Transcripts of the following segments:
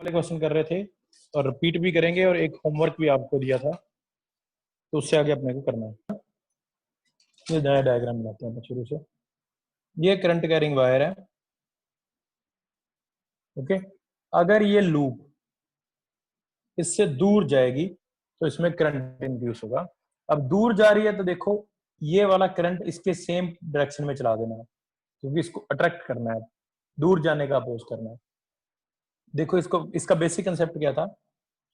वाले क्वेश्चन कर रहे थे और रिपीट भी करेंगे और एक होमवर्क भी आपको दिया था, तो उससे आगे अपने को करना है। ये नया डायग्राम बनाते हैं शुरू से। ये करंट कैरिंग वायर है, ओके। अगर ये लूप इससे दूर जाएगी तो इसमें करंट इंड्यूस होगा। अब दूर जा रही है तो देखो ये वाला करंट इसके सेम डायरेक्शन में चला देना है, क्योंकि इसको अट्रैक्ट करना है, दूर जाने का अपोज करना है। देखो इसका बेसिक कंसेप्ट क्या था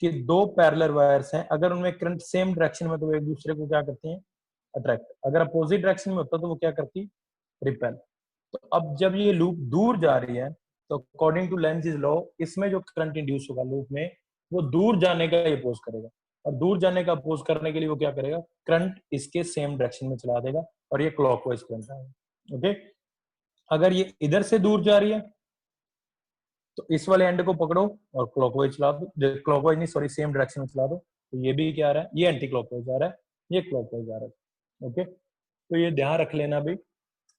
कि दो पैरेलल वायर्स हैं, अगर उनमें करंट सेम डायरेक्शन में तो एक दूसरे को क्या करती हैं, अट्रैक्ट। अगर अपोजिट डायरेक्शन में होता तो वो क्या करती, रिपेल। तो अब जब ये लूप दूर जा रही है तो अकॉर्डिंग टू लेंज़ लॉ इसमें जो करंट इंड्यूस होगा लूप में वो दूर जाने का ही अपोज करेगा, और दूर जाने का अपोज करने के लिए वो क्या करेगा, करंट इसके सेम डायरेक्शन में चला देगा और ये क्लॉकवाइज करंट आएगा, ओके। अगर ये इधर से दूर जा रही है तो इस वाले एंड को पकड़ो और क्लॉकवाइज चला दो, क्लॉकवाइज नहीं सॉरी सेम डायरेक्शन में चला दो, तो ये भी क्या आ रहा है, ये एंटी क्लॉकवाइज आ रहा है, ये क्लॉकवाइज आ रहा है, ओके। तो ये ध्यान रख लेना भी,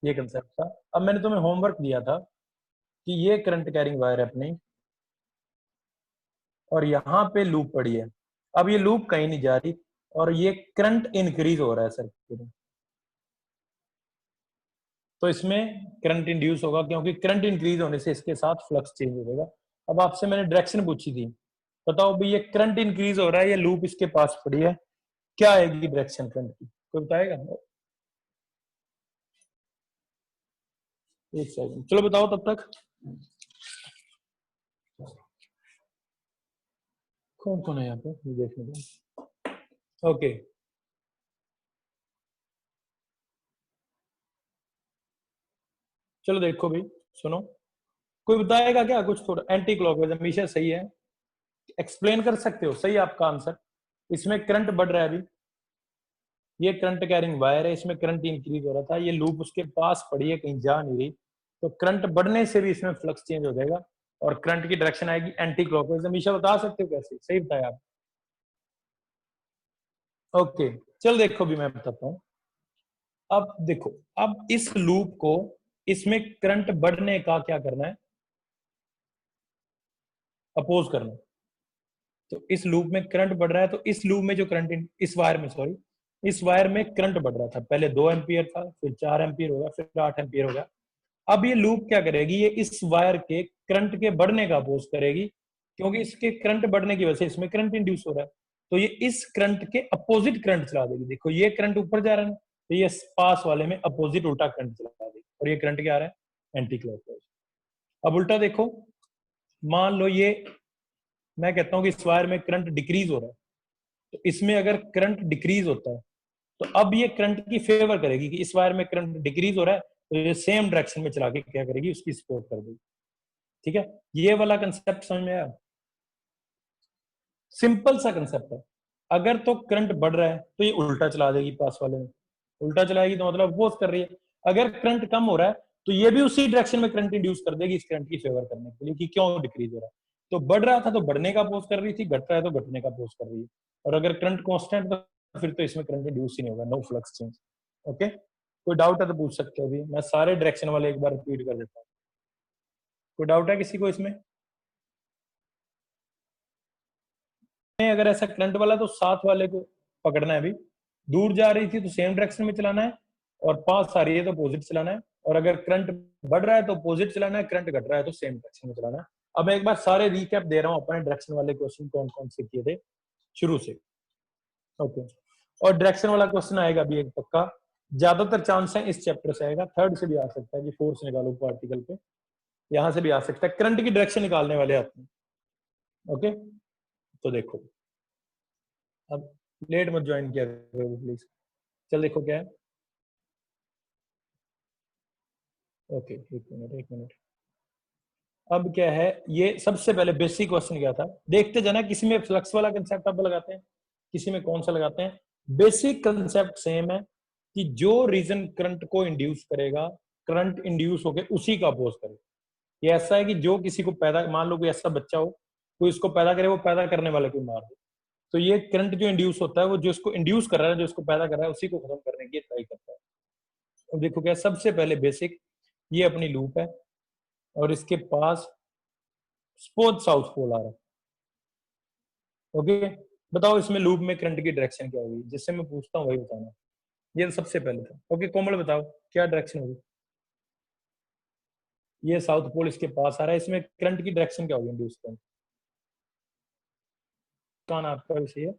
ये कंसेप्ट था। अब मैंने तुम्हें होमवर्क दिया था कि ये करंट कैरिंग वायर है अपनी और यहाँ पे लूप पड़ी है। अब ये लूप कहीं नहीं जा रही और ये करंट इंक्रीज हो रहा है सर्किट में, तो इसमें करंट इंड्यूस होगा, क्योंकि करंट इंक्रीज होने से इसके साथ फ्लक्स चेंज हो जाएगा। अब आपसे मैंने डायरेक्शन पूछी थी, बताओ भाई ये करंट इंक्रीज हो रहा है, ये लूप इसके पास पड़ी है, क्या आएगी डायरेक्शन करंट की, कोई बताएगा? एक सेकंड, चलो बताओ तब तक। कौन कौन है यहाँ पे, ये देखने दो, ओके। चलो देखो भाई, सुनो, कोई बताएगा क्या कुछ? थोड़ा एंटी क्लॉकवाइज हमेशा सही है, एक्सप्लेन कर सकते हो, सही आपका आंसर। इसमें करंट बढ़ रहा है अभी, ये करंट कैरिंग वायर है, इसमें करंट इंक्रीज हो रहा था, ये लूप उसके पास पड़ी है, कहीं जा नहीं रही, तो करंट बढ़ने से भी इसमें फ्लक्स चेंज हो जाएगा और करंट की डायरेक्शन आएगी एंटी क्लॉकवाइज। हमेशा बता सकते हो कैसे, सही बताया आप, ओके। चल देखो भी मैं बताता हूँ। अब देखो, अब इस लूप को इसमें करंट बढ़ने का क्या करना है, अपोज करना है। तो इस लूप में करंट बढ़ रहा है, तो इस लूप में जो करंट, इस वायर में सॉरी, इस वायर में करंट बढ़ रहा था, पहले 2 एम्पियर था, फिर 4 एम्पियर होगा, फिर 8 एम्पियर होगा। अब ये लूप क्या करेगी, ये इस वायर के करंट के बढ़ने का अपोज करेगी, क्योंकि इसके करंट बढ़ने की वजह से इसमें करंट इंड्यूस हो रहा है, तो ये इस करंट के अपोजिट करंट चला देगी। देखो ये करंट ऊपर जा रहा है, तो ये पास वाले में अपोजिट उल्टा करंट चला देगी, और ये करंट क्या आ रहा है, एंटी क्लॉकवाइज। अब उल्टा देखो, मान लो ये, मैं कहता हूं कि इस वायर में करंट डिक्रीज हो रहा है, तो इसमें अगर करंट डिक्रीज होता है तो अब ये करंट की फेवर करेगी कि इस वायर में करंट डिक्रीज हो रहा है, तो ये सेम डायरेक्शन में चला के क्या करेगी, उसकी सपोर्ट कर देगी, ठीक है। ये वाला कंसेप्ट समझ में आया, सिंपल सा कंसेप्ट है। अगर तो करंट बढ़ रहा है तो ये उल्टा चला देगी, पास वाले में उल्टा चलाएगी, तो मतलब अपोज कर रही है। अगर करंट कम हो रहा है तो ये भी उसी डायरेक्शन में करंट इंड्यूस कर देगी इस करंट की फेवर करने के लिए कि क्यों डिक्रीज हो रहा है। तो बढ़ रहा था तो बढ़ने का अपोज कर रही थी, घट रहा है तो घटने का अपोज कर रही है, और अगर करंट कांस्टेंट तो फिर तो इसमें करंट इंड्यूस ही नहीं होगा, नो फ्लक्स चेंज, ओके। कोई डाउट है तो पूछ सकते हो, अभी मैं सारे डायरेक्शन वाले एक बार रिपीट कर देता हूँ। कोई डाउट है किसी को इसमें? अगर ऐसा करंट वाला तो साथ वाले को पकड़ना है, अभी दूर जा रही थी तो सेम डायरेक्शन में चलाना है, और पास आ रही है तो अपोजिट चलाना है, और अगर करंट बढ़ रहा है तो अपोजिट चलाना है, करंट घट रहा है तो सेम डायरेक्शन में चलाना है। अब मैं एक बार सारे रिकैप दे रहा हूँ, अपने डायरेक्शन वाले क्वेश्चन कौन कौन से किए थे शुरू से, ओके। और डायरेक्शन वाला क्वेश्चन आएगा भी एक पक्का, ज्यादातर चांस है इस चैप्टर से आएगा, थर्ड से भी आ सकता है कि फोर्स निकालो पार्टिकल पे, यहां से भी आ सकता है, करंट की डायरेक्शन निकालने वाले आते हैं, ओके। तो देखो, अब लेट मत ज्वाइन किया करो प्लीज। चल देखो क्या है, ओके एक मिनट। अब क्या है, ये सबसे पहले बेसिक क्वेश्चन क्या था, देखते जाना, किसी में फ्लक्स वाला कंसेप्ट अब लगाते हैं, किसी में कौन सा लगाते हैं। बेसिक कंसेप्ट सेम है कि जो रीजन करंट को इंड्यूस करेगा, करंट इंड्यूस होकर उसी का अपोज करे। ये ऐसा है कि जो किसी को पैदा, मान लो कोई ऐसा बच्चा हो, कोई इसको पैदा करे, वो पैदा करने वाले को मार दे, तो ये करंट जो इंड्यूस होता है वो जो इसको इंड्यूस कर रहा है, जो इसको पैदा कर रहा है, उसी को खत्म करने की ट्राई करता है। अब देखो क्या, सबसे पहले बेसिक, ये अपनी लूप है और इसके पास सपोज साउथ पोल आ रहा है, ओके, बताओ इसमें लूप में करंट की डायरेक्शन क्या होगी, जिससे मैं पूछता हूँ वही बताना। ये तो सबसे पहले था। ओके कोमल बताओ क्या डायरेक्शन होगी। ये साउथ पोल इसके पास आ रहा है, इसमें करंट की डायरेक्शन क्या होगी इंड्यूस करंट। कान आपका भी सही है।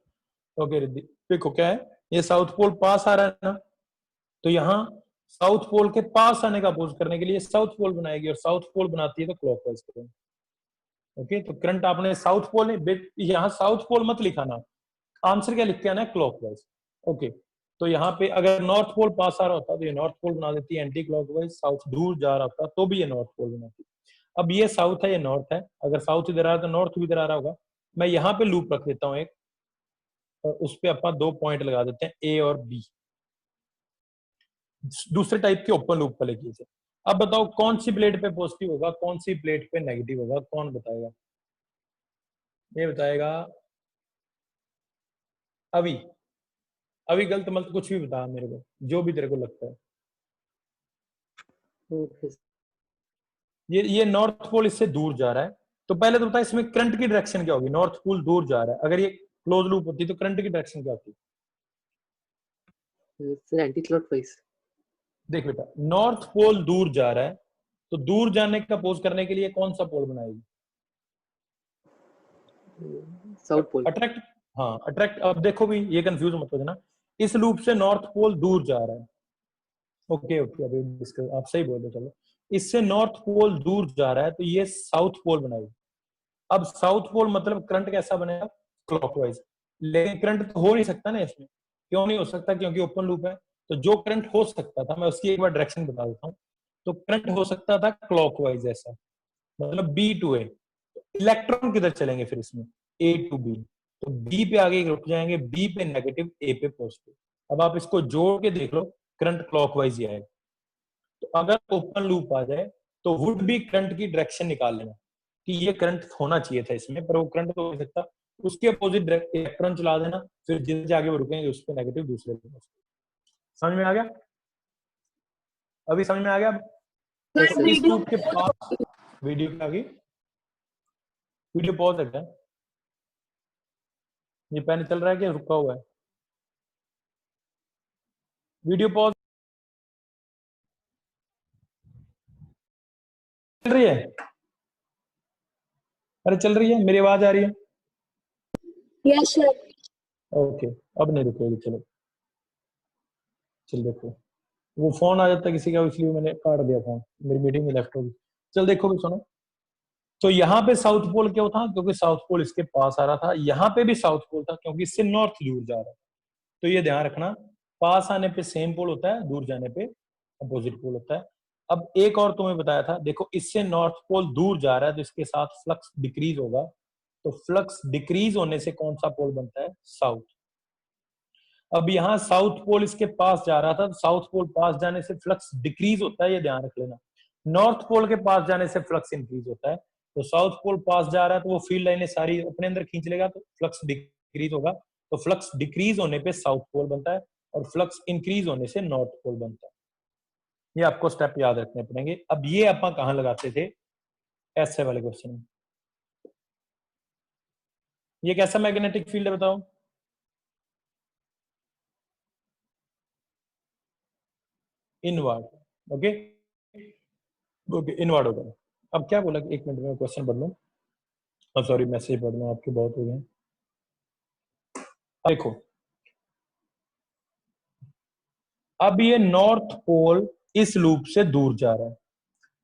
ओके रिद्धि, देखो क्या है, ये साउथ पोल पास आ रहा है ना, तो यहाँ साउथ पोल के पास आने का अपोज करने के लिए साउथ पोल बनाएगी, और साउथ पोल बनाती है तो क्लॉकवाइज करेंगे। ओके तो करंट आपने साउथ पोल यहाँ साउथ पोल मत लिखा ना, आंसर क्या लिख के आना है, क्लॉकवाइज। ओके तो यहाँ पे अगर नॉर्थ पोल पास आ रहा होता तो ये नॉर्थ पोल बना देती है एंटी क्लॉकवाइज, साउथ दूर जा रहा होता तो भी ये नॉर्थ पोल बनाती। अब ये साउथ है ये नॉर्थ है, अगर साउथ इधर आ रहा है तो नॉर्थ भी इधर आ रहा होगा। मैं यहाँ पे लूप रख देता हूँ एक, और उस पर अपन 2 पॉइंट लगा देते हैं ए और बी, दूसरे टाइप के ओपन लूप वाले केस है। अब बताओ कौन सी प्लेट पे पॉजिटिव होगा, कौन सी प्लेट पे नेगेटिव होगा, कौन बताएगा, ये बताएगा अभी। अभी गलत मत कुछ भी बता मेरे को, जो भी तेरे को लगता है। ये नॉर्थ पोल इससे दूर जा रहा है, तो पहले तो बता इसमें करंट की डायरेक्शन क्या होगी, नॉर्थ पोल दूर जा रहा है, अगर ये क्लोज लूप होती तो करंट की डायरेक्शन क्या होती। Anti clockwise. देख बेटा नॉर्थ पोल दूर जा रहा है, तो दूर जाने का अपोज करने के लिए कौन सा पोल बनाएगी, साउथ पोल। अट्रैक्ट। हाँ अट्रैक्ट, अब देखो भी ये कंफ्यूज मत हो जाना, इस लूप से नॉर्थ पोल दूर जा रहा है। ओके ओके अभी डिस्कस, आप सही बोल रहे हो, चलो इससे नॉर्थ पोल दूर जा रहा है तो ये साउथ पोल बनाएगी। अब साउथ पोल मतलब करंट कैसा बनेगा, क्लॉकवाइज। लेकिन करंट तो हो नहीं सकता ना इसमें, क्यों नहीं हो सकता, क्योंकि ओपन लूप है। तो जो करंट हो सकता था मैं उसकी एक बार डायरेक्शन बता देता हूँ। तो करंट हो सकता था क्लॉकवाइज ऐसा, मतलब बी टू ए। इलेक्ट्रॉन किधर चलेंगे फिर इसमें, ए टू बी, तो बी पे आगे रुक जाएंगे, बी पे नेगेटिव ए पे पॉजिटिव। अब आप इसको जोड़ के देख लो, करंट क्लॉकवाइज ही आएगा। तो अगर ओपन लूप आ जाए तो वुड बी करंट की डायरेक्शन निकाल लेना कि ये करंट होना चाहिए था इसमें, पर वो करंट तो हो सकता, उसके अपोजिट इलेक्ट्रॉन चला देना, फिर जिस आगे वो रुकेंगे उस पर नेगेटिव दूसरे पे। समझ में आ गया, अभी समझ में आ गया। अब इस लूप के पास वीडियो क्या आ गई, वीडियो पॉज है क्या, ये पेन चल रहा है क्या रुका हुआ है, वीडियो पॉज चल रही है, अरे चल रही है, मेरी आवाज आ रही है। Yes sir. ओके अब नहीं रुकेगी, चलो चल देखो, वो फोन आ जाता है किसी का इसलिए मैंने काट दिया फोन, मेरी मीटिंग में लेफ्ट होगी। चल देखो भी सुनो, तो यहाँ पे साउथ पोल क्यों था, क्योंकि साउथ पोल इसके पास आ रहा था, यहाँ पे भी साउथ पोल था क्योंकि इससे नॉर्थ दूर जा रहा है। तो ये ध्यान रखना, पास आने पे सेम पोल होता है, दूर जाने पे अपोजिट पोल होता है। अब एक और तुम्हें बताया था, देखो इससे नॉर्थ पोल दूर जा रहा है तो इसके साथ फ्लक्स डिक्रीज होगा, तो फ्लक्स डिक्रीज होने से कौन सा पोल बनता है, साउथ। अब यहाँ साउथ पोल इसके पास जा रहा था, तो साउथ पोल पास जाने से फ्लक्स डिक्रीज होता है, ये ध्यान रख लेना। नॉर्थ पोल के पास जाने से फ्लक्स इंक्रीज होता है, तो साउथ पोल पास जा रहा है तो वो फील्ड लाइनें सारी अपने अंदर खींच लेगा, तो फ्लक्स डिक्रीज होगा। तो फ्लक्स डिक्रीज होने पे साउथ पोल बनता है, और फ्लक्स इंक्रीज होने से नॉर्थ पोल बनता है। ये आपको स्टेप याद रखने पड़ेंगे। अब ये अपन कहाँ लगाते थे, ऐसे वाले क्वेश्चन में। ये कैसा मैग्नेटिक फील्ड है बताओ, इनवर्ड। ओके ओके इनवर्ड होगा। अब क्या बोला, एक मिनट में क्वेश्चन पढ़ लूं, सॉरी मैसेज पढ़ लूं, आपके बहुत हो गए। देखो अब ये नॉर्थ पोल इस लूप से दूर जा रहा है,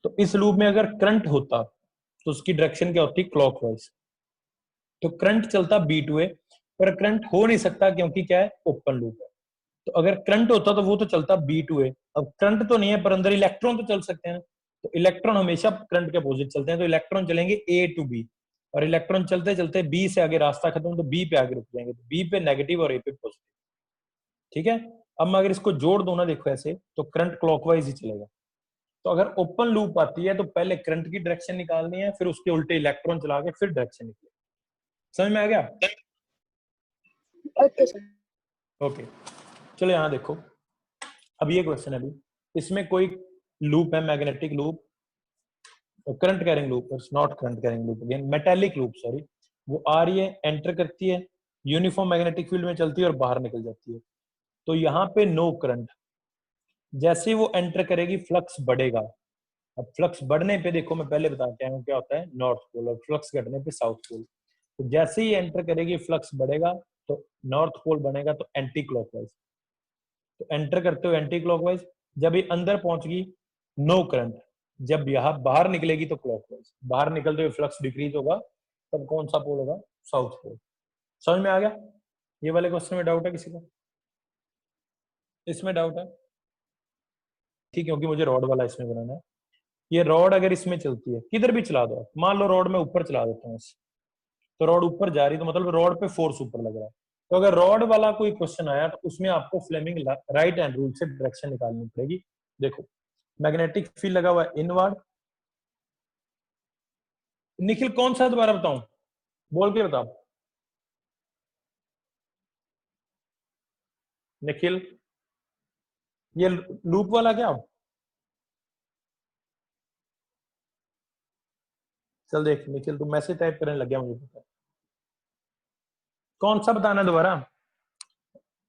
तो इस लूप में अगर करंट होता तो उसकी डायरेक्शन क्या होती, क्लॉकवाइज। तो करंट चलता बी टू ए, पर करंट हो नहीं सकता क्योंकि क्या है, ओपन लूप है। तो अगर करंट होता तो वो तो चलता बी टू ए। अब करंट तो नहीं है पर अंदर इलेक्ट्रॉन तो चल सकते हैं, तो इलेक्ट्रॉन हमेशा करंट के अपोजिट चलते हैं, तो इलेक्ट्रॉन चलेंगे ए टू बी, और इलेक्ट्रॉन चलते चलते बी से आगे रास्ता खत्म तो बी पे आगे रुक जाएंगे, तो बी पे नेगेटिव और ए पे पॉजिटिव। ठीक है, अब मैं अगर इसको जोड़ दूं ना, देखो ऐसे, तो करंट क्लॉकवाइज ही चलेगा। तो अगर ओपन लूप आती है तो पहले करंट की डायरेक्शन निकालनी है, फिर उसके उल्टे इलेक्ट्रॉन चला के फिर डायरेक्शन निकले। समझ में आ गया, ओके सर। ओके चलो यहाँ देखो, अब ये क्वेश्चन है, अभी इसमें कोई लूप है, magnetic loop, current carrying loop, not current carrying loop, again metallic loop, sorry वो आ रही है, एंटर करती है, यूनिफॉर्म मैग्नेटिक फील्ड में चलती है और बाहर निकल जाती है। तो यहाँ पे नो करंट, जैसे वो एंटर करेगी फ्लक्स बढ़ेगा। अब फ्लक्स बढ़ने पे देखो, मैं पहले बता के आया हूँ क्या होता है नॉर्थ पोल, और फ्लक्स घटने पे साउथ पोल। तो जैसे ही एंटर करेगी फ्लक्स बढ़ेगा तो नॉर्थ पोल बनेगा, तो एंटी क्लॉकवाइज। तो एंटर करते हुए एंटी क्लॉकवाइज, जब ये अंदर पहुंच गई नो करंट, जब यहां बाहर निकलेगी तो क्लॉकवाइज। बाहर निकलते हुए फ्लक्स डिक्रीज होगा, तब कौन सा पोल होगा? South pole. समझ में आ गया? ये वाले क्वेश्चन में डाउट है किसी को? इसमें डाउट है? ठीक, क्योंकि मुझे रॉड वाला इसमें बनाना है। ये रॉड अगर इसमें चलती है, किधर भी चला दो, मान लो रॉड में ऊपर चला देता हूँ, तो रॉड ऊपर जा रही, तो मतलब रॉड पे फोर्स ऊपर लग रहा है। तो अगर रॉड वाला कोई क्वेश्चन आया तो उसमें आपको फ्लेमिंग राइट हैंड रूल से डायरेक्शन निकालनी पड़ेगी। देखो, मैग्नेटिक फील्ड लगा हुआ है इनवर्ड। निखिल कौन सा दोबारा बताऊं? बोल के बताओ निखिल, ये लूप वाला क्या? चल देख निखिल, तू मैसेज टाइप करने लग गया, मुझे पता है। कौन सा बताना है दोबारा,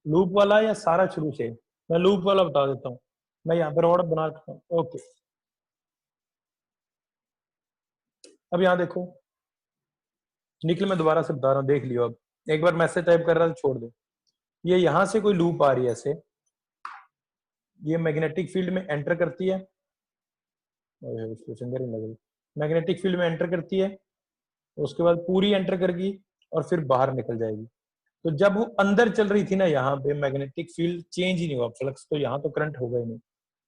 लूप वाला या सारा शुरू से? मैं लूप वाला बता देता हूँ, मैं यहाँ पे रॉड बना रखता हूँ। ओके, अब यहाँ देखो निखिल, मैं दोबारा से बता रहा हूँ, देख लियो। अब एक बार मैसेज टाइप कर रहा है तो छोड़ दे। ये यहां से कोई लूप आ रही है ऐसे, ये मैग्नेटिक फील्ड में एंटर करती है, मैग्नेटिक फील्ड में एंटर करती है, उसके बाद पूरी एंटर करेगी और फिर बाहर निकल जाएगी। तो जब वो अंदर चल रही थी ना, यहाँ पे मैग्नेटिक फील्ड चेंज ही नहीं हुआ, फ्लक्स तो यहाँ तो करंट होगा ही नहीं।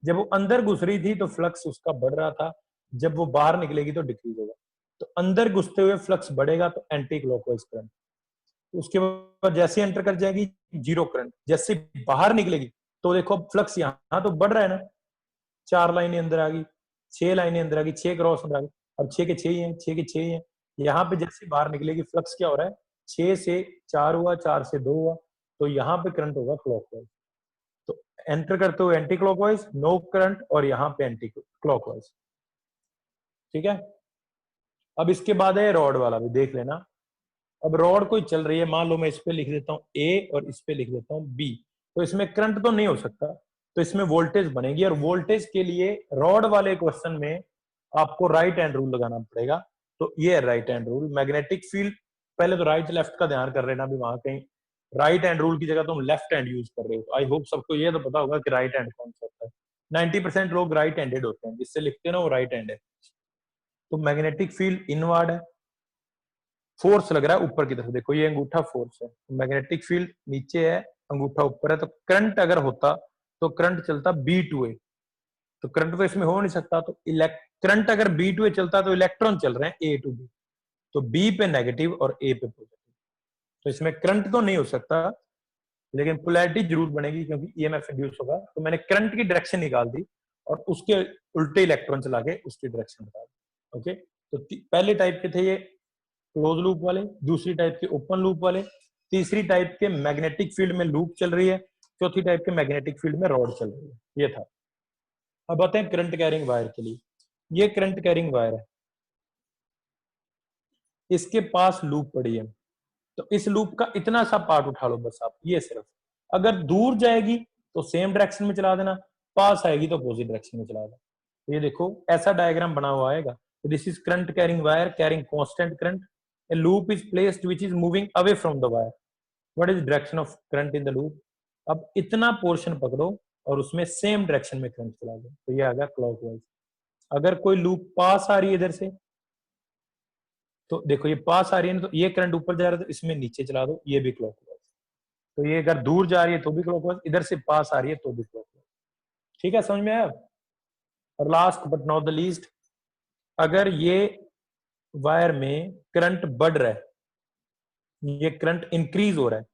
जब वो अंदर घुस रही थी तो फ्लक्स उसका बढ़ रहा था, जब वो बाहर निकलेगी तो डिक्रीज होगा। तो अंदर घुसते हुए फ्लक्स बढ़ेगा तो एंटी क्लॉकवाइज करंट, उसके बाद जैसे एंटर कर जाएगी जीरो करंट, जैसे बाहर निकलेगी तो देखो फ्लक्स यहाँ तो बढ़ रहा है ना, 4 लाइनें अंदर आ गई, 6 लाइनें अंदर आ गई, 6 क्रॉस अंदर आ गई, अब 6 के 6 ही हैं, 6 के 6 ही हैं। यहाँ पे जैसे बाहर निकलेगी फ्लक्स क्या हो रहा है, 6 से 4 हुआ, 4 से 2 हुआ, तो यहाँ पे करंट होगा क्लॉकवाइज। तो एंटर करते हुए एंटी क्लॉकवाइज, नो करंट, और यहाँ पे एंटी क्लॉकवाइज। ठीक है, अब इसके बाद है रॉड वाला, भी देख लेना। अब रॉड कोई चल रही है, मान लो मैं इस पे लिख देता हूँ ए और इस पे लिख देता हूँ बी, तो इसमें करंट तो नहीं हो सकता, तो इसमें वोल्टेज बनेगी, और वोल्टेज के लिए रॉड वाले क्वेश्चन में आपको राइट हैंड रूल लगाना पड़ेगा। तो ये है right hand rule. Magnetic field, पहले तो राइट लेफ्ट का ध्यान कर लेना, भी वहां कहीं राइट हैंड रूल की जगह तुम लेफ्ट हैंड यूज कर रहे हो। आई होप सबको ये तो पता होगा कि राइट हैंड कौन सा होता है। 90% लोग राइट हैंडेड होते हैं, जिससे लिखते हैं ना वो राइट हैंड है। तो मैग्नेटिक फील्ड इनवर्ड है, फोर्स लग रहा है ऊपर की तरफ, देखो ये अंगूठा फोर्स है, मैग्नेटिक फील्ड नीचे है, अंगूठा ऊपर है, तो करंट अगर होता तो करंट चलता बी टू ए, तो करंट तो इसमें हो नहीं सकता। तो करंट अगर बी टू ए चलता तो इलेक्ट्रॉन चल रहे हैं ए टू बी, तो बी पे नेगेटिव और ए पे पॉजिटिव, तो इसमें करंट तो नहीं हो सकता, लेकिन पोलैरिटी जरूर बनेगी क्योंकि ईएमएफ इंड्यूस होगा। तो मैंने करंट की डायरेक्शन निकाल दी और उसके उल्टे इलेक्ट्रॉन चला के उसकी डायरेक्शन बता दी। ओके, तो पहले टाइप के थे ये क्लोज लूप वाले, दूसरी टाइप के ओपन लूप वाले, तीसरी टाइप के मैग्नेटिक फील्ड में लूप चल रही है, चौथी टाइप के मैग्नेटिक फील्ड में रॉड चल रही है। ये था। अब आते हैं करंट कैरिंग वायर के लिए। ये करंट कैरिंग वायर है, इसके पास लूप पड़ी है, तो इस लूप का इतना सा पार्ट उठा लो बस आप, ये सिर्फ। अगर दूर जाएगी तो सेम डायरेक्शन में चला देना, पास आएगी तो अपोजिट डायरेक्शन में चला देना। तो ये देखो ऐसा डायग्राम बना हुआ आएगा। This is current carrying wire carrying constant current, a loop is placed which is moving away from the wire, what is direction of current in the loop? अब इतना पोर्शन पकड़ो और उसमें सेम डायरेक्शन में current चला दो, तो ये आ गया क्लॉकवाइज। अगर कोई लूप पास आ रही है इधर से, तो देखो ये पास आ रही है ना, तो ये करंट ऊपर जा रहा है तो इसमें नीचे चला दो, ये भी क्लॉकवाइज। तो ये अगर दूर जा रही है तो भी क्लॉकवाइज, इधर से पास आ रही है तो भी क्लॉकवाइज। ठीक है, समझ में आया? और last but not the least, अगर ये वायर में करंट बढ़ रहा है, ये करंट इंक्रीज हो रहा है,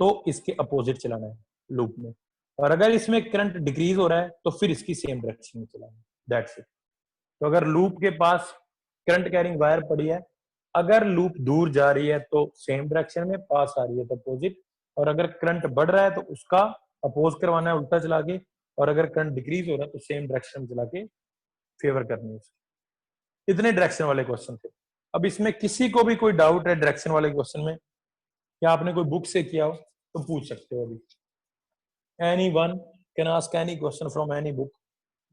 तो इसके अपोजिट चलाना है लूप में, और अगर इसमें करंट डिक्रीज हो रहा है तो फिर इसकी सेम डायरेक्शन में चलाना है। That's it. तो अगर लूप के पास करंट कैरिंग वायर पड़ी है, अगर लूप दूर जा रही है तो सेम डायरेक्शन में, पास आ रही है तो अपोजिट, और अगर करंट बढ़ रहा है तो उसका अपोज करवाना है उल्टा चला के, और अगर करंट डिक्रीज हो रहा है तो सेम डायरेक्शन में चला के फेवर करनी है। इतने डायरेक्शन वाले क्वेश्चन थे। अब इसमें किसी को भी कोई डाउट है डायरेक्शन वाले क्वेश्चन में, या आपने कोई बुक से किया हो तो पूछ सकते हो अभी। Anyone can ask any question from any book,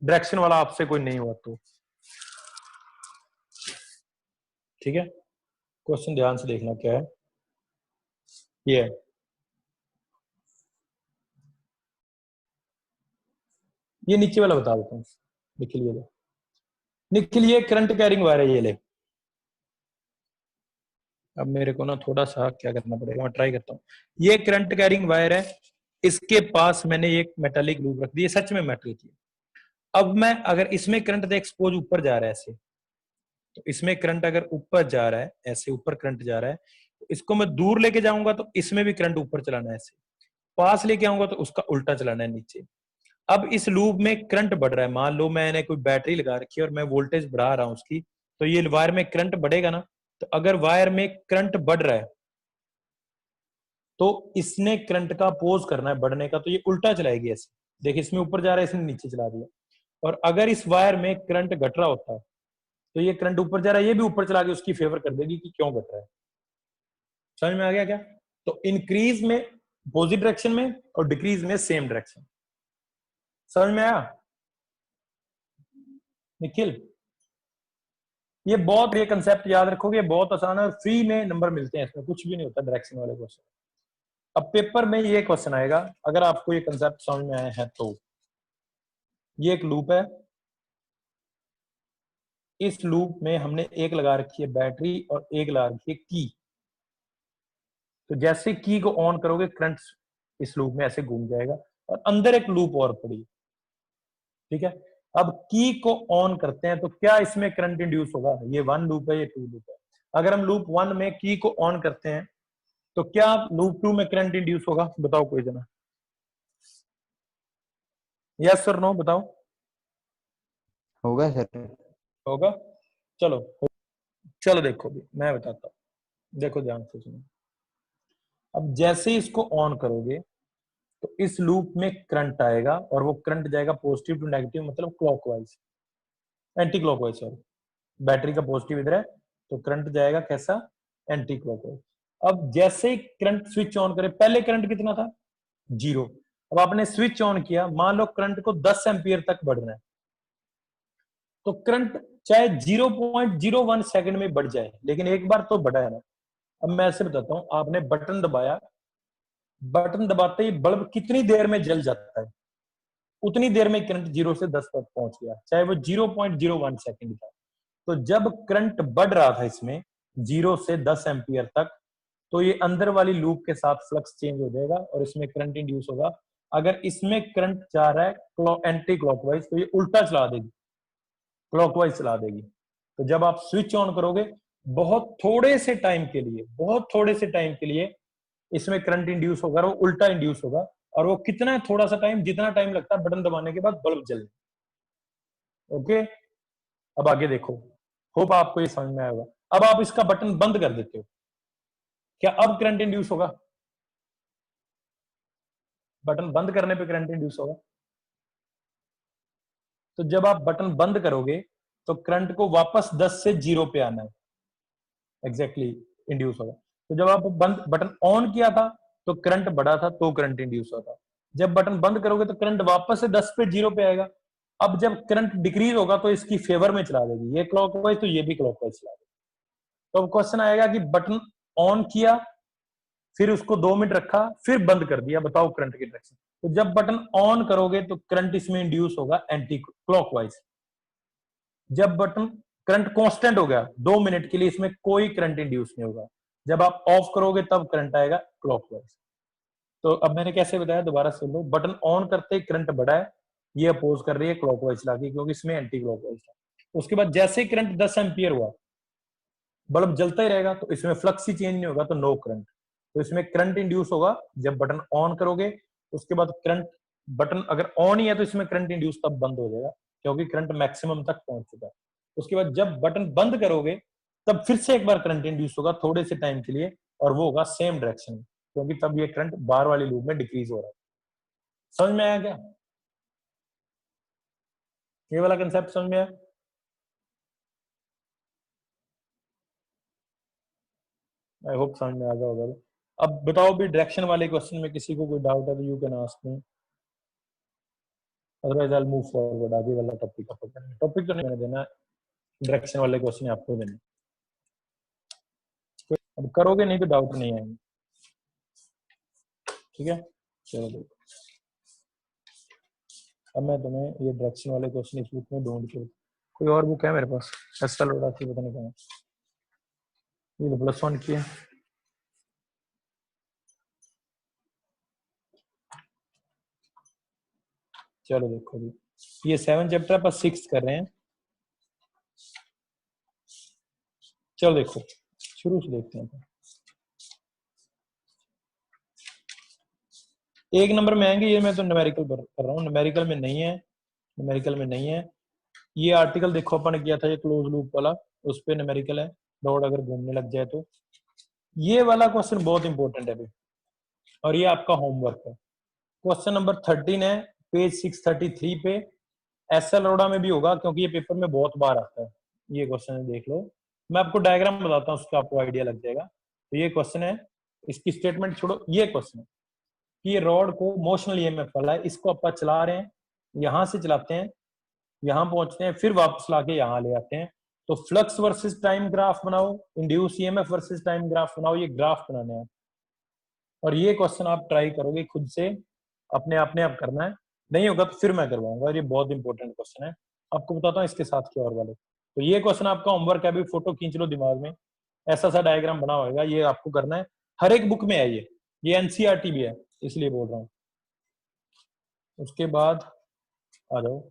direction वाला आपसे कोई नहीं हुआ तो ठीक है। क्वेश्चन ध्यान से देखना क्या है। ये है, ये नीचे वाला बता देता हूँ। निखिल ये ले, निखिल ये करंट कैरिंग वायर है, ये ले। अब मेरे को ना थोड़ा सा क्या करना पड़ेगा, मैं ट्राई करता हूँ। ये करंट कैरिंग वायर है, इसके पास मैंने एक मेटालिक लूप रख दी, सच में मेटल की। अब मैं अगर इसमें करंट एक्सपोज ऊपर जा रहा है ऐसे, तो इसमें करंट अगर ऊपर जा रहा है ऐसे, ऊपर करंट जा रहा है, तो इसको मैं दूर लेके जाऊंगा तो इसमें भी करंट ऊपर चलाना है ऐसे, पास लेके आऊंगा तो उसका उल्टा चलाना है नीचे। अब इस लूप में करंट बढ़ रहा है, मान लो मैंने कोई बैटरी लगा रखी है और मैं वोल्टेज बढ़ा रहा हूं उसकी, तो ये वायर में करंट बढ़ेगा ना। तो अगर वायर में करंट बढ़ रहा है तो इसने करंट का अपोज करना है बढ़ने का, तो ये उल्टा चलाएगी ऐसे। देखिए इसमें ऊपर जा रहा है, इसने नीचे चला दिया। और अगर इस वायर में करंट घट रहा होता है तो ये करंट ऊपर जा रहा है, ये भी ऊपर चला के उसकी फेवर कर देगी कि क्यों घट रहा है। समझ में आ गया क्या? तो इंक्रीज में अपोजिट डायरेक्शन में और डिक्रीज में सेम डायरेक्शन। समझ में आया निखिल? ये बहुत, ये कंसेप्ट याद रखोगे, बहुत आसान है और फ्री में नंबर मिलते हैं, इसमें कुछ भी नहीं होता डायरेक्शन वाले क्वेश्चन। अब पेपर में ये क्वेश्चन आएगा, अगर आपको ये कंसेप्ट समझ में आया है तो। ये एक लूप है, इस लूप में हमने एक लगा रखी है बैटरी और एक लगा रखी है की। तो जैसे की को ऑन करोगे करंट इस लूप में ऐसे घूम जाएगा, और अंदर एक लूप और पड़ी, ठीक है। अब की को ऑन करते हैं तो क्या इसमें करंट इंड्यूस होगा? ये 1 लूप है, ये 2 लूप है। अगर हम लूप 1 में की को ऑन करते हैं तो क्या लूप 2 में करंट इंड्यूस होगा? बताओ कोई जना, यस और नो बताओ। होगा सर। होगा, चलो। चलो देखो भी मैं बताता हूँ, देखो ध्यान से सुनो। अब जैसे ही इसको ऑन करोगे तो इस लूप में करंट आएगा, और वो करंट जाएगा पॉजिटिव टू नेगेटिव, मतलब clockwise, anti clockwise sorry. Battery का पॉजिटिव इधर है तो करंट जाएगा कैसा? Anti clockwise. अब जैसे ही करंट स्विच ऑन करे, पहले करंट कितना था? 0। अब आपने स्विच ऑन किया, मान लो करंट को 10 एम्पियर तक बढ़ना है, तो करंट चाहे 0.01 सेकंड में बढ़ जाए, लेकिन एक बार तो बढ़ा है ना। अब मैं ऐसे बताता हूं, आपने बटन दबाया, बटन दबाते ही बल्ब कितनी देर में जल जाता है? उतनी देर में करंट 0 से 10 तक पहुंच गया, चाहे वो 0.01 सेकंड था। तो जब करंट बढ़ रहा था इसमें 0 से 10 एम्पियर तक, तो ये अंदर वाली लूप के साथ फ्लक्स चेंज हो जाएगा और इसमें करंट इंड्यूस होगा। अगर इसमें करंट जा रहा है एंटी क्लॉकवाइज, तो ये उल्टा चला देगी, क्लॉकवाइज चला देगी। तो जब आप स्विच ऑन करोगे, बहुत थोड़े से टाइम के लिए, बहुत थोड़े से टाइम के लिए इसमें करंट इंड्यूस होगा, और वो उल्टा इंड्यूस होगा। और वो कितना है? थोड़ा सा टाइम, जितना टाइम लगता है बटन दबाने के बाद बल्ब जलने। ओके, अब आगे देखो, होप आपको ये समझ में आएगा। अब आप इसका बटन बंद कर देते हो, क्या अब करंट इंड्यूस होगा? बटन बंद करने पे करंट इंड्यूस होगा। तो जब आप बटन बंद करोगे तो करंट को वापस 10 से 0 पे आना है, एग्जैक्टली इंड्यूस होगा। तो जब आप बंद बटन ऑन किया था तो करंट बढ़ा था, तो करंट इंड्यूस होता। जब बटन बंद करोगे तो करंट वापस से 10 पे 0 पे आएगा। अब जब करंट डिक्रीज होगा तो इसकी फेवर में चला देगी, ये क्लॉकवाइज तो ये भी क्लॉकवाइज चला देगी। तो अब क्वेश्चन आएगा कि बटन ऑन किया, फिर उसको 2 मिनट रखा, फिर बंद कर दिया, बताओ करंट की डायरेक्शन। तो जब बटन ऑन करोगे तो करंट इसमें इंड्यूस होगा एंटी क्लॉकवाइज। जब बटन करंट कांस्टेंट हो गया 2 मिनट के लिए, इसमें कोई करंट इंड्यूस नहीं होगा। जब आप ऑफ करोगे तब करंट आएगा क्लॉकवाइज। तो अब मैंने कैसे बताया, दोबारा सुन लो। बटन ऑन करते ही करंट बढ़ा है, ये अपोज कर रही है क्लॉकवाइज लाके, क्योंकि इसमें एंटी क्लॉकवाइज था। उसके बाद जैसे ही करंट 10 एम्पियर हुआ, बल्ब जलता ही रहेगा, तो इसमें फ्लक्स ही चेंज नहीं होगा, तो नो करंट। तो इसमें करंट इंड्यूस होगा जब बटन ऑन करोगे। उसके बाद करंट, बटन अगर ऑन ही है तो इसमें करंट इंड्यूस तब बंद हो जाएगा, क्योंकि करंट मैक्सिमम तक पहुंच चुका है। उसके बाद जब बटन बंद करोगे तब फिर से एक बार करंट इंड्यूस होगा थोड़े से टाइम के लिए, और वो होगा सेम डायरेक्शन में, क्योंकि तब ये करंट बाहर वाली लूप में डिक्रीज हो रहा है। समझ में आया क्या? ये वाला कंसेप्ट समझ में आया? आई होप समझ में आ गया होगा। अब बताओ भी डायरेक्शन वाले क्वेश्चन में किसी को कोई डाउट है तो you can ask me, otherwise I will move forward. आगे वाला टॉपिक आपको करना, टॉपिक तो नहीं मैंने देना, डायरेक्शन वाले क्वेश्चन आपको देने। अब करोगे नहीं तो डाउट नहीं आएंगे, ठीक है। चलो देखो, अब मैं तुम्हें ये डायरेक्शन वाले क्वेश्चन इस बुक में ढूंढ के, कोई और बुक है मेरे पास एसएल उड़ा की, पता नहीं कहाँ, ये तो +1 की है। चलो देखो जी, ये 7 चैप्टर पर 6 कर रहे हैं। चलो देखो शुरू से देखते हैं। एक नंबर में आएंगे, ये मैं तो न्यूमेरिकल कर रहा हूँ, न्यूमेरिकल में नहीं है, न्यूमेरिकल में नहीं है। ये आर्टिकल देखो अपन ने किया था ये क्लोज लूप वाला, उस पे न्यूमेरिकल है, डॉट अगर घूमने लग जाए तो। ये वाला क्वेश्चन बहुत इंपॉर्टेंट है अभी, और ये आपका होमवर्क है। क्वेश्चन नंबर 13 है, पेज 633 पे। एसएल अरोड़ा में भी होगा क्योंकि ये पेपर में बहुत बार आता है। ये क्वेश्चन देख लो, मैं आपको डायग्राम बताता हूँ, उसका आपको आइडिया लग जाएगा। तो ये क्वेश्चन है, इसकी स्टेटमेंट छोड़ो, ये क्वेश्चन है कि ये रॉड को मोशनल ईएमएफ वाला है, इसको अपन चला रहे हैं, यहां से चलाते हैं, यहां पहुंचते हैं, फिर वापस लाके यहां ले आते हैं। तो फ्लक्स वर्सेस टाइम ग्राफ बनाओ, induce EMF versus time graph बनाओ, ये ग्राफ बनाने हैं। और ये क्वेश्चन आप ट्राई करोगे खुद से, अपने आप करना है, नहीं होगा तो फिर मैं करवाऊंगा। ये बहुत इंपॉर्टेंट क्वेश्चन है, आपको बताता हूँ इसके साथ क्या और वाले। तो ये क्वेश्चन आपका होमवर्क है, अभी फोटो खींच लो दिमाग में, ऐसा सा डायग्राम बना होगा, ये आपको करना है। हर एक बुक में है ये एनसीईआरटी भी है, इसलिए बोल रहा हूँ। उसके बाद आ जाओ,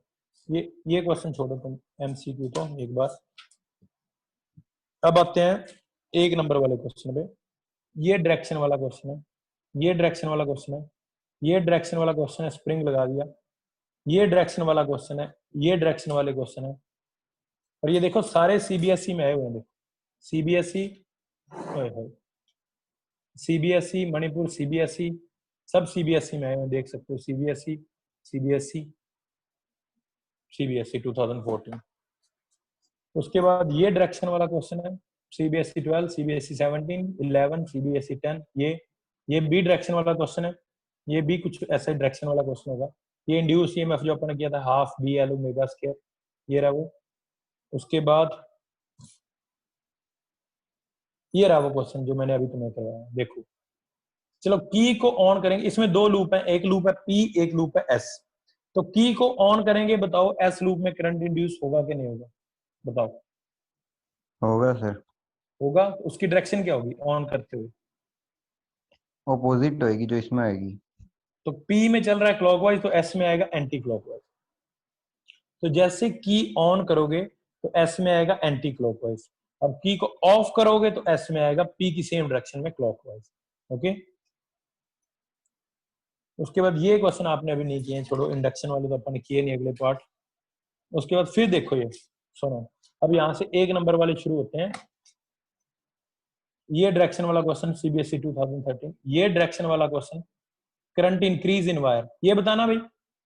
ये क्वेश्चन छोड़ो तुम एमसीक्यू तो एक बार। अब आते हैं 1 नंबर वाले क्वेश्चन पे। ये डायरेक्शन वाला क्वेश्चन है, ये डायरेक्शन वाला क्वेश्चन है, ये डायरेक्शन वाला क्वेश्चन है, स्प्रिंग लगा दिया। ये डायरेक्शन वाला क्वेश्चन है, ये डायरेक्शन वाले क्वेश्चन है। और ये देखो सारे सीबीएसई में आए हुए हैं, देखो सीबीएसई, सीबीएसई मणिपुर, सीबीएसई, सब सीबीएसई में आए हुए हैं, देख सकते हो सीबीएसई, सीबीएसई, सीबीएसई 2014। उसके बाद ये डायरेक्शन वाला क्वेश्चन है, सीबीएसई 12, सीबीएसई 17, 11, सीबीएसई 10। ये बी डायरेक्शन वाला क्वेश्चन है, ये भी कुछ ऐसा डायरेक्शन वाला क्वेश्चन होगा। ये इंड्यूस ईएमएफ जो अपन ने किया था, half B L omega square, ये रहा वो। उसके बाद ये रहा वो क्वेश्चन जो मैंने अभी तुम्हें करवाया, देखो। चलो की को ऑन करेंगे, इसमें 2 लूप है, एक लूप है पी, एक लूप है एस। तो की को ऑन करेंगे, बताओ एस लूप में करंट इंड्यूस होगा कि नहीं होगा, बताओ। होगा सर। होगा, उसकी डायरेक्शन क्या होगी ऑन करते हुए? ऑपोजिट होएगी जो इसमें आएगी। तो P में चल रहा है क्लॉकवाइज, तो S में आएगा एंटी क्लॉकवाइज। तो जैसे की ऑन करोगे तो S में आएगा एंटी क्लॉकवाइज, अब की को ऑफ करोगे तो S में आएगा P की सेम डायरेक्शन में क्लॉकवाइज। ओके, उसके बाद ये क्वेश्चन आपने अभी नहीं किए हैं, छोड़ो, इंडक्शन वाले तो अपन ने किए नहीं, अगले पार्ट। उसके बाद फिर देखो, ये सुनो, अब यहां से 1 नंबर वाले शुरू होते हैं। ये डायरेक्शन वाला क्वेश्चन सीबीएसई 2013, ये डायरेक्शन वाला question, current increase in wire, ये बताना भाई,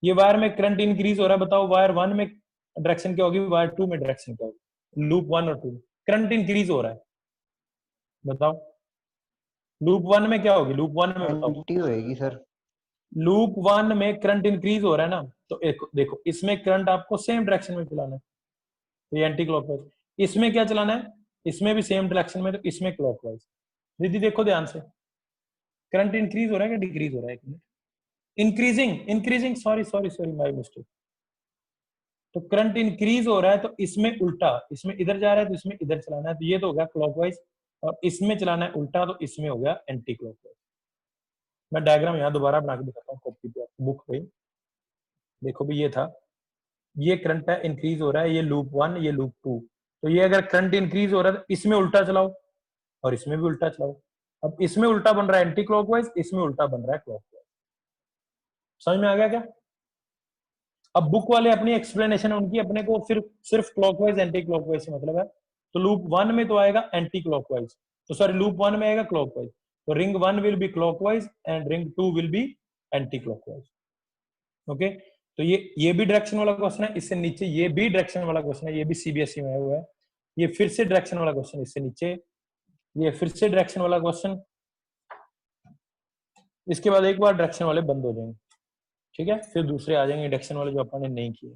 ये वायर में करंट इंक्रीज हो रहा है, बताओ वायर 1 में डायरेक्शन क्या होगी, वायर 2 में डायरेक्शन क्या होगी, लूप 1 और 2 करंट इंक्रीज हो रहा है, बताओ लूप 1 में क्या होगी, लूप 1 में बताओ। एंटी होएगी सर। लूप 1 में करंट इंक्रीज हो रहा है ना, तो एक देखो इसमें करंट आपको सेम डायरेक्शन में चलाना है, तो ये एंटी क्लॉकवाइज। इसमें क्या चलाना है, इसमें भी सेम डायरेक्शन में, तो इसमें क्लॉकवाइज। दीदी देखो ध्यान से, करंट इंक्रीज हो रहा है कि डिक्रीज हो रहा है, एक minute, increasing, sorry my mistake. तो करंट इंक्रीज हो रहा है, तो इसमें उल्टा, इसमें इधर जा रहा है तो इसमें इधर चलाना है, तो ये तो हो गया क्लॉकवाइज, और इसमें चलाना है उल्टा, तो इसमें हो गया एंटी क्लॉकवाइज। मैं डायग्राम यहाँ दोबारा बना के दिखाता हूँ कॉपी पे, बुक पे। देखो भी ये था, ये करंट है इंक्रीज हो रहा है, ये लूप 1, ये लूप 2। तो ये अगर करंट इंक्रीज हो रहा है तो इसमें उल्टा चलाओ और इसमें भी उल्टा चलाओ। अब इसमें उल्टा बन रहा है एंटी क्लॉकवाइज, इसमें उल्टा बन रहा है क्लॉकवाइज। समझ में आ गया क्या? अब बुक वाले अपनी एक्सप्लेनेशन है उनकी, अपने को फिर सिर्फ क्लॉकवाइज एंटी क्लॉकवाइज से मतलब है। तो लूप 1 में तो आएगा एंटी क्लॉकवाइज, तो सॉरी लूप 1 में आएगा क्लॉकवाइज, तो ring 1 will be clockwise and ring 2 will be anti clockwise. Okay, तो ये भी डायरेक्शन वाला क्वेश्चन है, इससे नीचे ये भी डायरेक्शन वाला क्वेश्चन है, ये भी सीबीएसई में आया हुआ है। ये फिर से डायरेक्शन वाला क्वेश्चन, इससे नीचे ये फिर से डायरेक्शन वाला क्वेश्चन, इसके बाद एक बार डायरेक्शन वाले बंद हो जाएंगे, ठीक है, फिर दूसरे आ जाएंगे डायरेक्शन वाले जो अपन ने नहीं किए।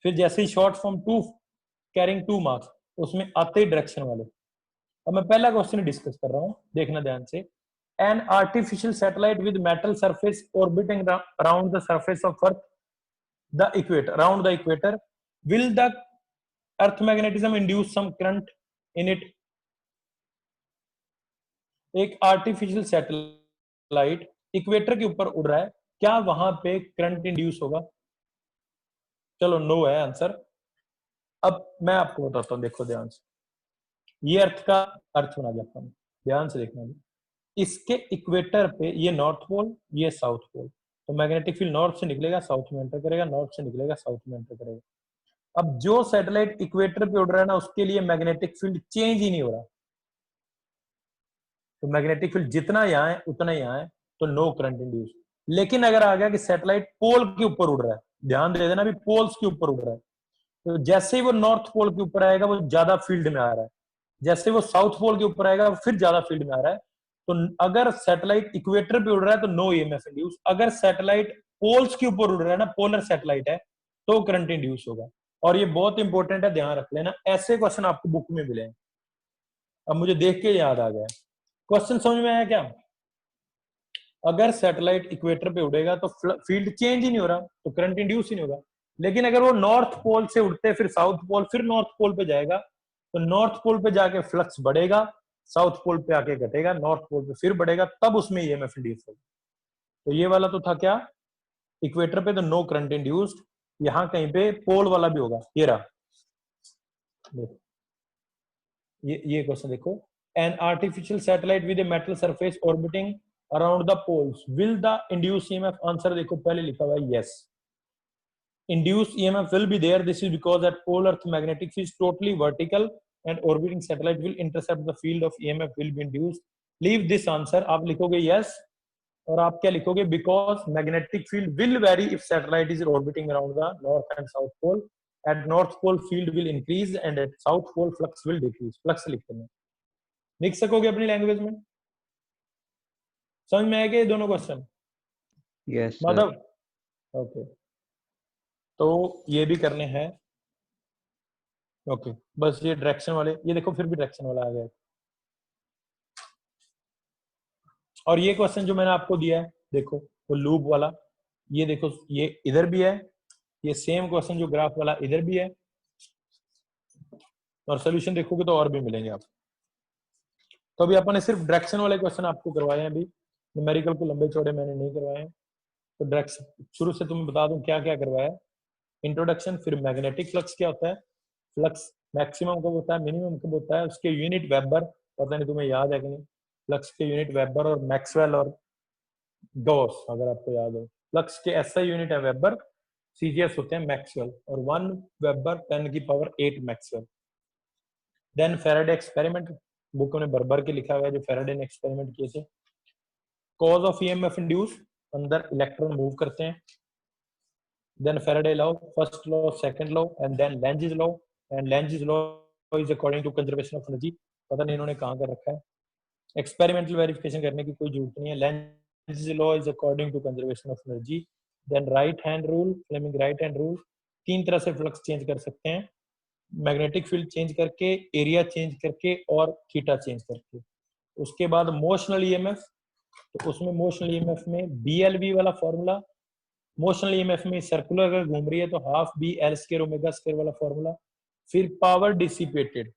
फिर जैसे ही शॉर्ट फॉर्म 2 कैरिंग 2 मार्क्स, उसमें आते ही डायरेक्शन वाले। अब मैं पहला क्वेश्चन डिस्कस कर रहा हूं, देखना ध्यान से। An artificial satellite with metal surface orbiting around the surface of earth the equator, around the equator, will the earth magnetism induce some current in it. एक आर्टिफिशियल सैटेलाइट इक्वेटर के ऊपर उड़ रहा है, क्या वहां पे करंट इंड्यूस होगा? चलो नो है आंसर। अब मैं आपको बताता हूं, देखो ध्यान से, ये अर्थ का अर्थ बना जाता हूं, ध्यान से देखना। इसके इक्वेटर पे ये नॉर्थ पोल, ये साउथ पोल, तो मैग्नेटिक फील्ड नॉर्थ से निकलेगा साउथ में एंटर करेगा, नॉर्थ से निकलेगा साउथ में एंटर करेगा। अब जो सैटेलाइट इक्वेटर पे उड़ रहा है ना, उसके लिए मैग्नेटिक फील्ड चेंज ही नहीं हो रहा, तो मैग्नेटिक फील्ड जितना यहाँ है उतना ही यहाँ है, तो नो करंट इंड्यूस। लेकिन अगर आ गया कि सैटेलाइट पोल के ऊपर उड़ रहा है, ध्यान दे देना, अभी पोल्स के ऊपर उड़ रहा है, तो जैसे ही वो नॉर्थ पोल के ऊपर आएगा वो ज्यादा फील्ड में आ रहा है, जैसे वो साउथ पोल के ऊपर आएगा फिर ज्यादा फील्ड में आ रहा है। तो अगर सैटेलाइट इक्वेटर पे उड़ रहा है तो नो ईएमएफ इंड्यूस, अगर सैटेलाइट पोल्स के ऊपर उड़ रहा है ना, पोलर सैटेलाइट है, तो करंट इंड्यूस होगा। और ये बहुत इंपॉर्टेंट है, ध्यान रख लेना, ऐसे क्वेश्चन आपको बुक में मिले। अब मुझे देख के याद आ गया, क्वेश्चन समझ में आया क्या? अगर सैटेलाइट इक्वेटर पे उड़ेगा तो फील्ड चेंज ही नहीं हो रहा, तो करंट इंड्यूस ही नहीं होगा। लेकिन अगर वो नॉर्थ पोल से उड़ते फिर साउथ पोल, फिर नॉर्थ पोल पे जाएगा, तो नॉर्थ पोल पे जाके फ्लक्स बढ़ेगा, साउथ पोल पे आके घटेगा, नॉर्थ पोल पे फिर बढ़ेगा, तब उसमें ईएमएफ इंड्यूस होगा। तो ये वाला तो था क्या, इक्वेटर पे तो नो करंट इंड्यूस्ड, यहां कहीं पे पोल वाला भी होगा। ये रहा, देखो ये क्वेश्चन देखो, an artificial satellite with a metal surface orbiting around the poles, will the induce EMF, answer देखो पहले लिखा हुआ है yes, induced EMF will be there. This is because that pole earth magnetic field is totally vertical and orbiting satellite will intercept the field of EMF will be induced. Leave this answer. आप लिखोगे yes और आप क्या लिखोगे, because magnetic field will vary if satellite is orbiting around the north and south pole. At north pole field will increase and at south pole flux will decrease. Flux लिखते हैं, लिख सकोगे अपनी लैंग्वेज में? समझ में आएगा ये दोनों क्वेश्चन? यस माधव, ओके, तो ये भी करने हैं। ओके, बस ये डायरेक्शन वाले, ये देखो फिर भी डायरेक्शन वाला आ गया। और ये क्वेश्चन जो मैंने आपको दिया है, देखो वो लूप वाला, ये देखो ये इधर भी है, ये सेम क्वेश्चन जो ग्राफ वाला इधर भी है, और सोल्यूशन देखोगे तो और भी मिलेंगे आप। तो अभी अपन ने सिर्फ डायरेक्शन वाले क्वेश्चन आपको करवाए हैं, अभी न्यूमेरिकल को लंबे चौड़े मैंने नहीं करवाए हैं। तो डायरेक्शन शुरू से तुम्हें बता दूं क्या क्या करवाया है। इंट्रोडक्शन, फिर मैग्नेटिक फ्लक्स क्या होता है, फ्लक्स मैक्सिमम कब होता है, मिनिमम कब होता है, उसके यूनिट वेबर, पता नहीं तुम्हें याद है कि नहीं, फ्लक्स के यूनिट वेबर और मैक्सवेल और गॉस, अगर आपको याद हो। फ्लक्स के एसआई यूनिट है वेबर, सीजीएस होते हैं मैक्सवेल, और 1 वेबर 10 की power 8 Maxwell. Then Faraday experiment, book में भर के लिखा हुआ है जो फैराडे ने एक्सपेरिमेंट किए थे। कॉज ऑफ ईएमएफ इंड्यूस, अंदर इलेक्ट्रॉन मूव करते हैं। Then Faraday law, first law, second law, and then Lenge's law. And Lenge's law is according to conservation of energy. पता नहीं इन्होंने कहाँ कर रखा है, एक्सपेरिमेंटल वेरिफिकेशन करने की कोई जरूरत नहीं है। Lenge's law is according to conservation of energy. Then right hand rule, Fleming right hand rule, 3 तरह से फ्लक्स चेंज कर सकते हैं, मैग्नेटिक फील्ड चेंज करके, एरिया चेंज करके, और थीटा चेंज करके। उसके बाद मोशनल ईएमएफ, तो उसमें मोशनल ईएमएफ में BLV वाला फॉर्मूला, मोशनल ईएमएफ में सर्कुलर अगर घूम रही है तो half B L square omega square वाला फॉर्मूला। फिर पावर डिसिपेटेड,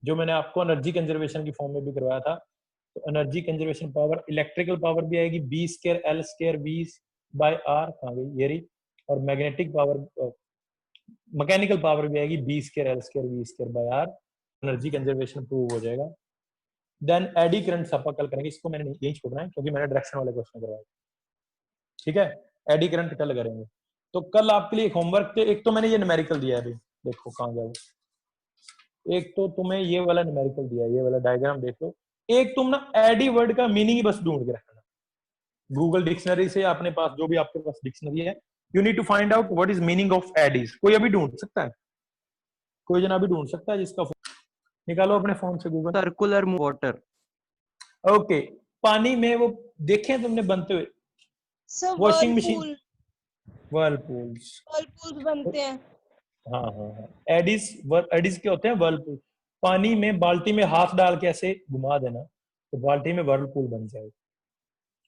जो मैंने आपको एनर्जी कंजर्वेशन की फॉर्म में भी करवाया था, तो energy conservation power, electrical power भी आएगी B square L square V by R, कहाँ गई ये रही, और मैग्नेटिक पावर, मैकेनिकल पावर भी आएगी B square L square V square by R, energy conservation prove हो जाएगा। देन एडी करंट आप कल करेंगे, इसको मैंने यही छोड़ना है क्योंकि मैंने डायरेक्शन वाले क्वेश्चन करवाए, ठीक है, एडी करंट कल करेंगे। तो कल आपके लिए एक होमवर्क थे, एक तो मैंने ये न्यूमेरिकल दिया है, अभी देखो कहाँ गया वो, एक तो तुम्हें ये वाला न्यूमेरिकल दिया है, ये वाला डायग्राम देख लो। एक तुम ना एडी वर्ड का मीनिंग ही बस ढूंढ के रखना, गूगल डिक्शनरी से, अपने पास जो भी आपके पास डिक्शनरी है, you need to find out what is meaning of eddies. कोई अभी ढूंढ सकता है, कोई जना भी ढूंढ सकता है जिसका निकालो अपने फोन से गूगल। Circular water. ओके, पानी में वो देखे तुमने बनते हुए sir washing machine, whirlpool whirlpools. Whirlpool बनते हैं। हाँ हाँ हाँ, एडिस एडिस के होते हैं वर्लपूल। पानी में बाल्टी में हाथ डाल के ऐसे घुमा देना तो बाल्टी में वर्लपूल बन जाएगा।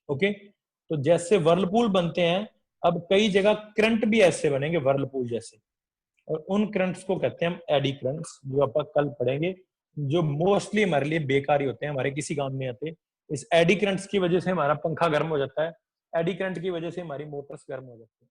ओके, तो जैसे वर्लपूल बनते हैं, अब कई जगह करंट भी ऐसे बनेंगे वर्लपूल जैसे, और उन करंट्स को कहते हैं हम एडी करंट्स, जो अपन कल पढ़ेंगे, जो मोस्टली हमारे लिए बेकार ही होते हैं, हमारे किसी काम नहीं आते। इस एडी करंट्स की वजह से हमारा पंखा गर्म हो जाता है, एडी करंट की वजह से हमारी मोटर्स गर्म हो जाती है।